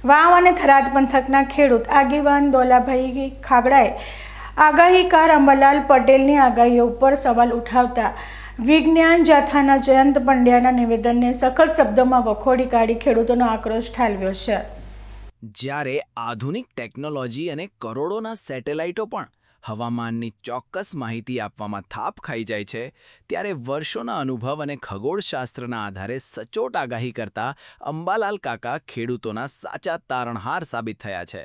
વાવ અને થરાદ પંથકના ખેડૂત આગેવાન દોલાભાઈ ખાગડાએ આગાહીકાર અંબાલાલ પટેલની આગાહીઓ ઉપર સવાલ ઉઠાવતા વિજ્ઞાન જાથાના જયંત પંડ્યાના નિવેદનને સખત શબ્દોમાં વખોડી કાઢી ખેડૂતોનો આક્રોશ ઠાલવ્યો છે। જ્યારે આધુનિક ટેકનોલોજી અને કરોડોના સેટેલાઇટો પણ હવામાનની ચોક્કસ માહિતી આપવામાં થાપ ખાઈ જાય છે, ત્યારે વર્ષોના અનુભવ અને ખગોળશાસ્ત્રના આધારે સચોટ આગાહી કરતા અંબાલાલ કાકા ખેડૂતોના સાચા તારણહાર સાબિત થયા છે।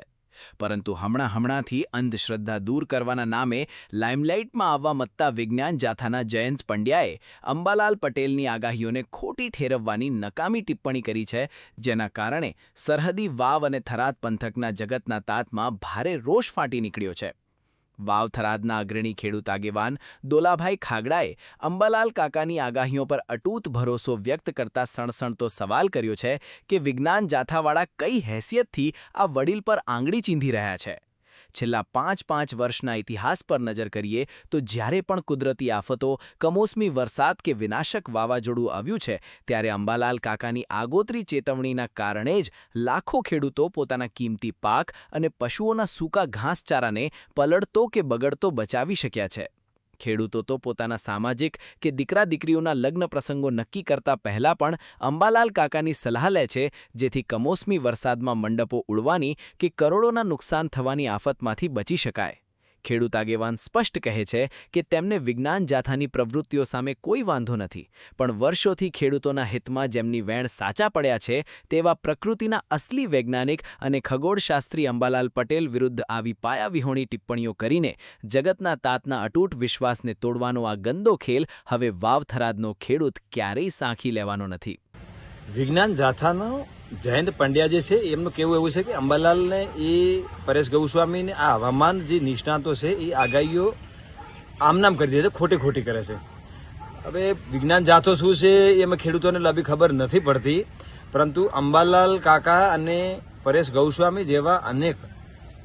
પરંતુ હમણાંથી અંધશ્રદ્ધા દૂર કરવાના નામે લાઇમલાઇટમાં આવવા મત્તા વિજ્ઞાન જાથાના જયંત પંડ્યાએ અંબાલાલ પટેલની આગાહીઓને ખોટી ઠેરવવાની નકામી ટિપ્પણી કરી છે, જેના કારણે સરહદી વાવ અને થરાદ પંથકના જગતના તાતમાં ભારે રોષ ફાટી નીકળ્યો છે। વાવ થરાદના અગ્રણી ખેડૂત આગેવાન દોલાભાઈ ખાગડાએ અંબાલાલ કાકાની આગાહીઓ પર અટૂટ ભરોસો વ્યક્ત કરતા સણસણતો સવાલ કર્યો છે કે વિજ્ઞાન જાથાવાળા કઈ હેસિયતથી આ વડીલ પર આંગળી ચીંધી રહ્યા છે। છેલ્લા 5 વર્ષના ઇતિહાસ પર નજર કરીએ તો જ્યારે પણ કુદરતી આફતો, કમોસમી વરસાદ કે વિનાશક વાવાઝોડું આવ્યું છે, ત્યારે અંબાલાલ કાકાની આગોતરી ચેતવણીના કારણે જ લાખો ખેડૂતો પોતાના કિંમતી પાક અને પશુઓના સૂકા ઘાસચારાને પલળતો કે બગડતો બચાવી શક્યા છે। ખેડૂતો તો પોતાના સામાજિક કે દીકરા-દીકરીઓના લગ્ન પ્રસંગો નક્કી કરતા પહેલા પણ અંબાલાલ કાકાની સલાહ લે છે, જેથી કમોસમી વરસાદમાં મંડપો ઉડવાની કે કરોડોના નુકસાન થવાની આફતમાંથી બચી શકાય। ખેડૂત આગેવાન સ્પષ્ટ કહે છે કે તેમને વિજ્ઞાન જાથાની પ્રવૃત્તિઓ સામે કોઈ વાંધો નથી, પણ વર્ષોથી ખેડૂતોના હિતમાં જેમની વેણ સાચા પડ્યા છે, તેવા પ્રકૃતિના અસલી વૈજ્ઞાનિક અને ખગોળશાસ્ત્રી અંબાલાલ પટેલ વિરુદ્ધ આવી પાયાવિહોણી ટિપ્પણીઓ કરીને જગતના તાતના અતૂટ વિશ્વાસને તોડવાનો આ ગંદો ખેલ હવે વાવ થરાદનો ખેડૂત ક્યારેય સાંખી લેવાનો નથી। વિજ્ઞાન જાથાનો જયંત પંડ્યા જે છે એમનું કહેવું એવું છે કે અંબાલાલને એ પરેશ ગૌસ્વામીને આ હવામાન જે નિષ્ણાતો છે એ આગાહીઓ આમનામ કરી દે છે, ખોટી કરે છે। હવે વિજ્ઞાન જાથો શું છે એમાં ખેડૂતોને લાભી ખબર નથી પડતી, પરંતુ અંબાલાલ કાકા અને પરેશ ગૌસ્વામી જેવા અનેક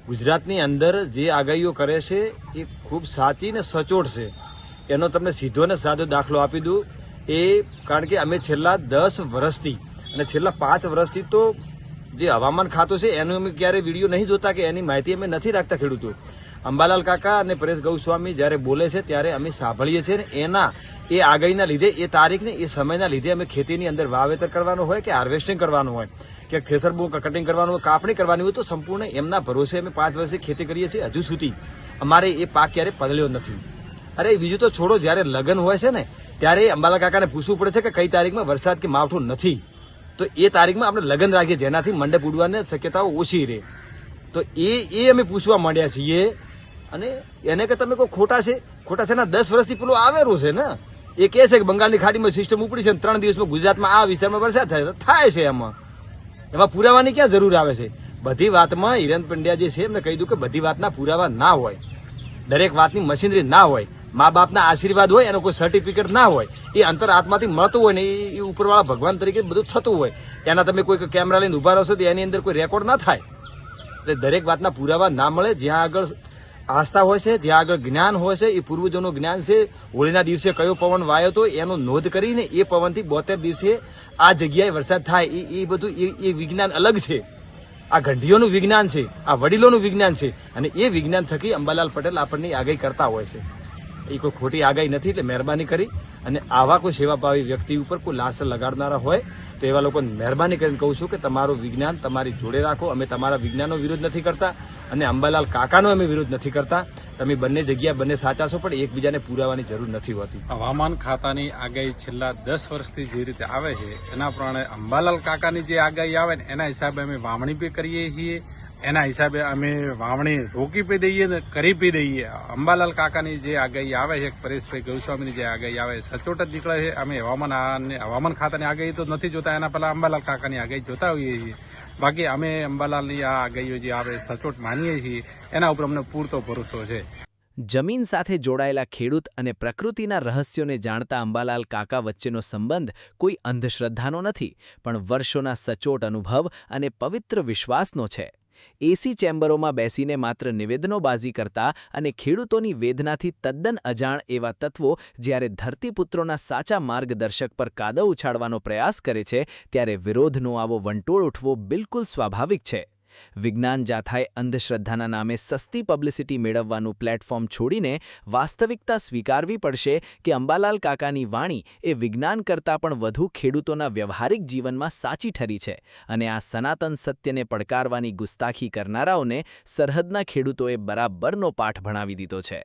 ગુજરાતની અંદર જે આગાહીઓ કરે છે એ ખૂબ સાચી ને સચોટ છે। એનો તમને સીધો ને સાદો દાખલો આપી દઉં, એ કારણ કે અમે છેલ્લા 10 વર્ષથી અને છેલ્લા 5 વર્ષથી તો જે હવામાન ખાતું છે એનું અમે ક્યારેય વિડીયો નહીં જોતા કે એની માહિતી અમે નથી રાખતા ખેડૂતો। અંબાલાલ કાકા અને પરેશ ગૌસ્વામી જ્યારે બોલે છે ત્યારે અમે સાંભળીએ છીએ ને એના એ આગાહીના લીધે, એ તારીખને એ સમયના લીધે અમે ખેતીની અંદર વાવેતર કરવાનું હોય કે હાર્વેસ્ટિંગ કરવાનું હોય કે થ્રેસર બુક કટિંગ કરવાનું હોય, કાપણી કરવાની હોય, તો સંપૂર્ણ એમના ભરોસે અમે 5 વર્ષથી ખેતી કરીએ છીએ। હજુ સુધી અમારે એ પાક ક્યારે પલળ્યો નથી। અરે બીજું તો છોડો, જ્યારે લગ્ન હોય છે ને ત્યારે અંબાલાલ કાકાને પૂછવું પડે છે કે કઈ તારીખમાં વરસાદ કે માવઠું નથી, તો એ તારીખમાં આપણે લગ્ન રાખીએ જેનાથી મંડપ ઉડવાની શક્યતાઓ ઓછી રહે। તો એ અમે પૂછવા માંડ્યા છીએ, અને એને કે તમે કોઈ ખોટા છે ના 10 વર્ષથી પેલું આવેલું છે ને, એ કહે છે કે બંગાળની ખાડીમાં સિસ્ટમ ઉપડી છે, 3 દિવસમાં ગુજરાતમાં આ વિસ્તારમાં વરસાદ થાય છે। એમાં પુરાવાની ક્યાં જરૂર આવે છે? બધી વાતમાં હિરેન પંડ્યા જે છે એમને કહી દઉં કે બધી વાતના પુરાવા ના હોય, દરેક વાતની મશીનરી ના હોય, મા બાપના આશીર્વાદ હોય, એનો કોઈ સર્ટિફિકેટ ના હોય, એ અંતર આત્માથી મળતું હોય ને એ ઉપરવાળા ભગવાન તરીકે બધું થતું હોય, એના તમે કોઈ કેમેરા લઈને ઉભા રહેશો તો એની અંદર કોઈ રેકોર્ડ ના થાય। એટલે દરેક વાતના પુરાવા ના મળે। જ્યાં આગળ આસ્થા હોય છે, જ્યાં આગળ જ્ઞાન હોય છે, એ પૂર્વજોનું જ્ઞાન છે, હોળીના દિવસે કયો પવન વાયો તો એનો નોંધ કરીને એ પવનથી 72 દિવસે આ જગ્યાએ વરસાદ થાય, એ બધું એ વિજ્ઞાન અલગ છે। આ ગઢીઓનું વિજ્ઞાન છે, આ વડીલોનું વિજ્ઞાન છે, અને એ વિજ્ઞાન થકી અંબાલાલ પટેલ આપણને આગાહી કરતા હોય છે। એ કોઈ ખોટી આગાહી નથી। એટલે મહેરબાની કરી અને આવા કોઈ સેવાભાવી વ્યક્તિ ઉપર કોઈ લાશ લગાડનારા હોય તો એવા લોકોને મહેરબાની કરીને કહું છું કે તમારું વિજ્ઞાન તમારી જોડે રાખો। અમે તમારા વિજ્ઞાનનો વિરોધ નથી કરતા અને અંબાલાલ કાકાનો અમે વિરોધ નથી કરતા। તમે બંને જગ્યા બંને સાચા છો, પણ એકબીજાને પુરાવાની જરૂર નથી હોતી। હવામાન ખાતાની આગાહી છેલ્લા 10 વર્ષથી જે રીતે આવે છે એના પ્રમાણે અંબાલાલ કાકાની જે આગાહી આવે ને એના હિસાબે અમે વાવણી બી કરીએ છીએ, એના હિસાબે અમે વાવણી રોકી પી દઈએ ને કરી પી દઈએ। અંબાલાલ કાકાની જે આગાહી આવે છે, પરેશભાઈ ગૌસ્વામીની જે આગાહી આવે સચોટ જ નીકળે છે। અમે હવામાન ખાતાની આગાહી તો નથી જોતા, એના પહેલા અંબાલાલ કાકાની આગાહી જોતા હોઈએ છીએ। બાકી અમે અંબાલાલની આ આગાહીઓ જે આવે સચોટ માનીએ છીએ, એના ઉપર અમને પૂરતો ભરોસો છે। જમીન સાથે જોડાયેલા ખેડૂત અને પ્રકૃતિના રહસ્યોને જાણતા અંબાલાલ કાકા વચ્ચેનો સંબંધ કોઈ અંધશ્રદ્ધાનો નથી, પણ વર્ષોના સચોટ અનુભવ અને પવિત્ર વિશ્વાસનો છે। એસી ચેમ્બરોમાં બેસીને માત્ર નિવેદનોબાજી કરતા અને ખેડૂતોની વેદનાથી તદ્દન અજાણ એવા તત્વો જ્યારે ધરતીપુત્રોના સાચા માર્ગદર્શક પર કાદવ ઉછાળવાનો પ્રયાસ કરે છે ત્યારે વિરોધનો આવો વંટોળ ઉઠવો બિલકુલ સ્વાભાવિક છે. વિજ્ઞાન જાથાએ અંધશ્રદ્ધાના નામે સસ્તી પબ્લિસિટી મેળવવાનું પ્લેટફોર્મ છોડીને વાસ્તવિકતા સ્વીકારવી પડશે કે અંબાલાલ કાકાની વાણી એ વિજ્ઞાન કરતાં પણ વધુ ખેડૂતોના વ્યવહારિક જીવનમાં સાચી ઠરી છે અને આ સનાતન સત્યને પડકારવાની ગુસ્તાખી કરનારાઓને સરહદના ખેડૂતોએ બરાબરનો પાઠ ભણાવી દીધો છે.